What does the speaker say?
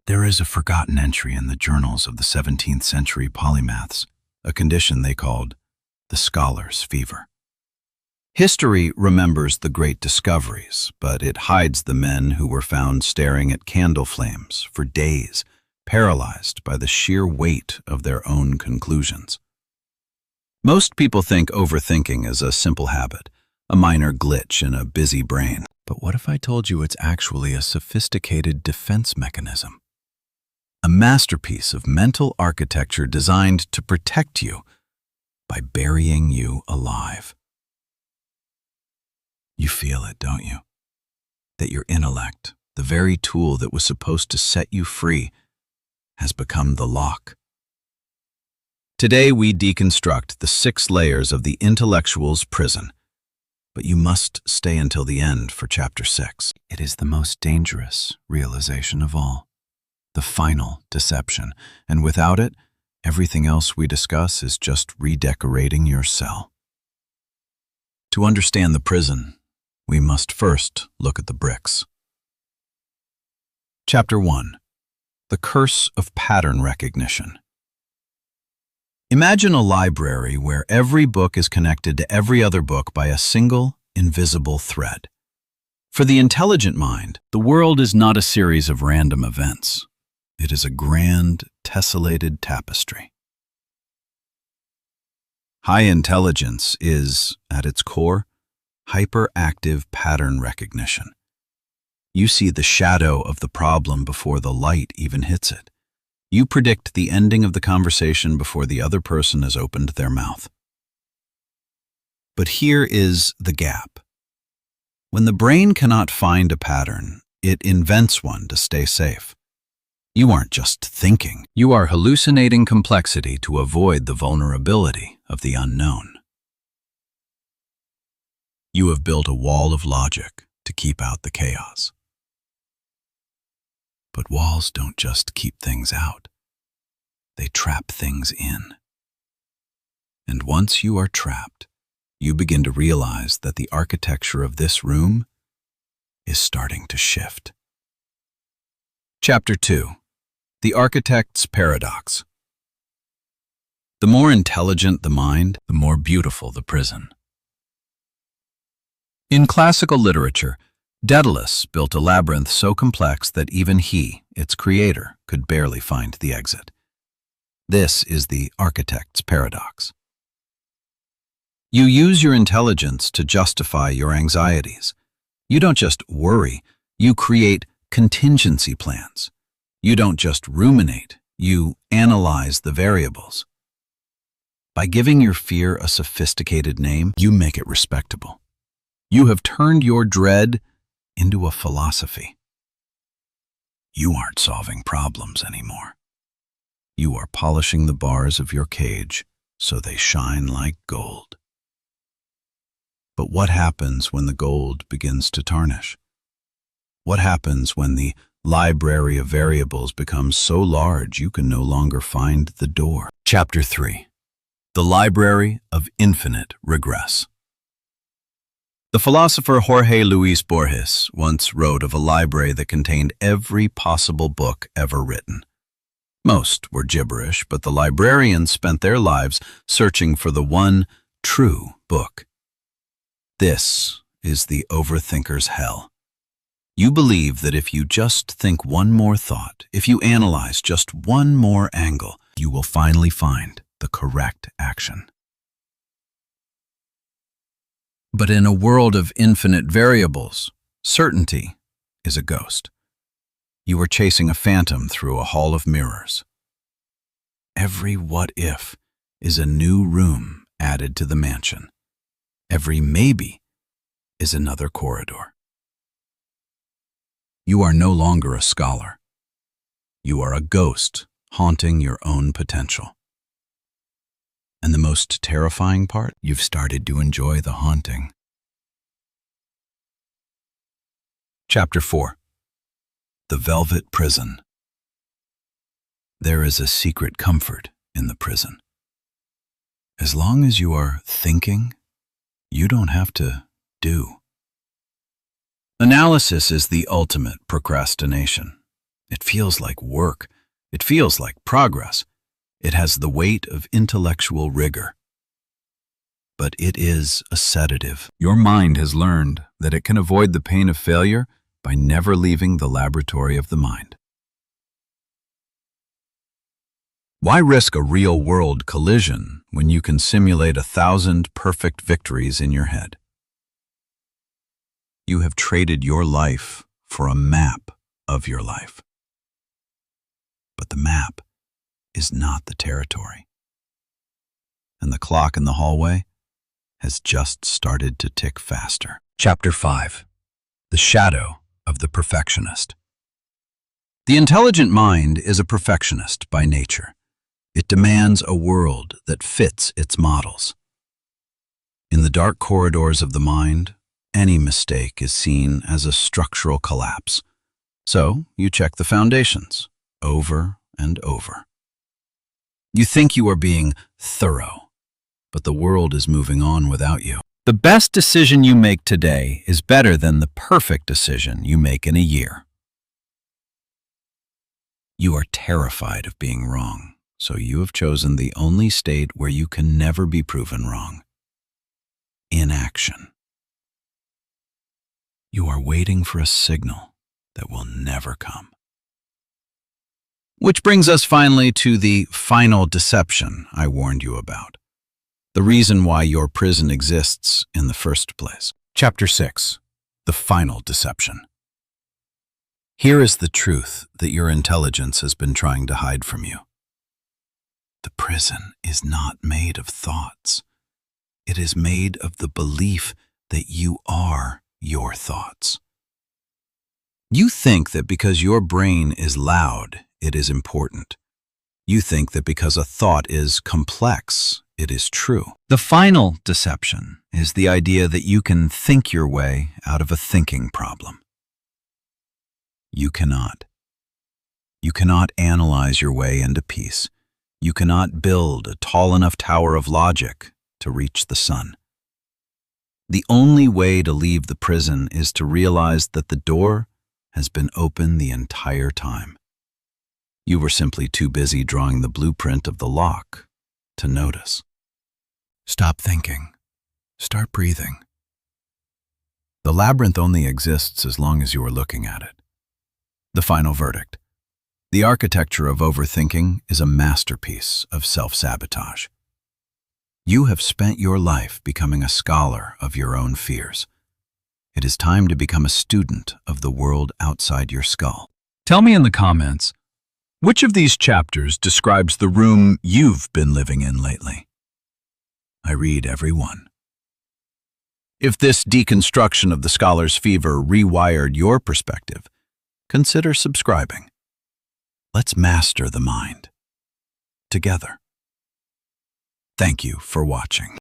There is a forgotten entry in the journals of the 17th century polymaths, a condition they called the scholar's fever. History remembers the great discoveries, but it hides the men who were found staring at candle flames for days, paralyzed by the sheer weight of their own conclusions. Most people think overthinking is a simple habit, a minor glitch in a busy brain. But what if I told you it's actually a sophisticated defense mechanism? A masterpiece of mental architecture designed to protect you by burying you alive. You feel it, don't you? That your intellect, the very tool that was supposed to set you free, has become the lock. Today we deconstruct the 6 layers of the intellectual's prison, but you must stay until the end for Chapter 6. It is the most dangerous realization of all, the final deception, and without it, everything else we discuss is just redecorating your cell. To understand the prison, we must first look at the bricks. Chapter 1. The Curse of Pattern Recognition. Imagine a library where every book is connected to every other book by a single, invisible thread. For the intelligent mind, the world is not a series of random events. It is a grand, tessellated tapestry. High intelligence is, at its core, hyperactive pattern recognition. You see the shadow of the problem before the light even hits it. You predict the ending of the conversation before the other person has opened their mouth. But here is the gap. When the brain cannot find a pattern, it invents one to stay safe. You aren't just thinking, you are hallucinating complexity to avoid the vulnerability of the unknown. You have built a wall of logic to keep out the chaos. But walls don't just keep things out. They trap things in. And once you are trapped, you begin to realize that the architecture of this room is starting to shift. Chapter 2. The Architect's Paradox. The more intelligent the mind, the more beautiful the prison. In classical literature, Daedalus built a labyrinth so complex that even he, its creator, could barely find the exit. This is the architect's paradox. You use your intelligence to justify your anxieties. You don't just worry, you create contingency plans. You don't just ruminate, you analyze the variables. By giving your fear a sophisticated name, you make it respectable. You have turned your dread into a philosophy. You aren't solving problems anymore. You are polishing the bars of your cage so they shine like gold. But what happens when the gold begins to tarnish? What happens when the library of variables becomes so large you can no longer find the door? Chapter 3. The Library of Infinite Regress. The philosopher Jorge Luis Borges once wrote of a library that contained every possible book ever written. Most were gibberish, but the librarians spent their lives searching for the one true book. This is the overthinker's hell. You believe that if you just think one more thought, if you analyze just one more angle, you will finally find the correct action. But in a world of infinite variables, certainty is a ghost. You are chasing a phantom through a hall of mirrors. Every what if is a new room added to the mansion. Every maybe is another corridor. You are no longer a scholar. You are a ghost haunting your own potential. And the most terrifying part, you've started to enjoy the haunting. Chapter 4. The Velvet Prison. There is a secret comfort in the prison. As long as you are thinking, you don't have to do. Analysis is the ultimate procrastination. It feels like work. It feels like progress. It has the weight of intellectual rigor. But it is a sedative. Your mind has learned that it can avoid the pain of failure by never leaving the laboratory of the mind. Why risk a real-world collision when you can simulate 1,000 perfect victories in your head? You have traded your life for a map of your life. But the map is not the territory. And the clock in the hallway has just started to tick faster. Chapter 5. The Shadow of the Perfectionist. The intelligent mind is a perfectionist by nature. It demands a world that fits its models. In the dark corridors of the mind, any mistake is seen as a structural collapse. So you check the foundations over and over. You think you are being thorough, but the world is moving on without you. The best decision you make today is better than the perfect decision you make in a year. You are terrified of being wrong, so you have chosen the only state where you can never be proven wrong: inaction. You are waiting for a signal that will never come. Which brings us finally to the final deception I warned you about. The reason why your prison exists in the first place. Chapter 6. The Final Deception. Here is the truth that your intelligence has been trying to hide from you. The prison is not made of thoughts. It is made of the belief that you are your thoughts. You think that because your brain is loud, it is important. You think that because a thought is complex, it is true. The final deception is the idea that you can think your way out of a thinking problem. You cannot. You cannot analyze your way into peace. You cannot build a tall enough tower of logic to reach the sun. The only way to leave the prison is to realize that the door has been open the entire time. You were simply too busy drawing the blueprint of the lock to notice. Stop thinking. Start breathing. The labyrinth only exists as long as you are looking at it. The final verdict. The architecture of overthinking is a masterpiece of self-sabotage. You have spent your life becoming a scholar of your own fears. It is time to become a student of the world outside your skull. Tell me in the comments, which of these chapters describes the room you've been living in lately? I read every one. If this deconstruction of the scholar's fever rewired your perspective, consider subscribing. Let's master the mind together. Thank you for watching.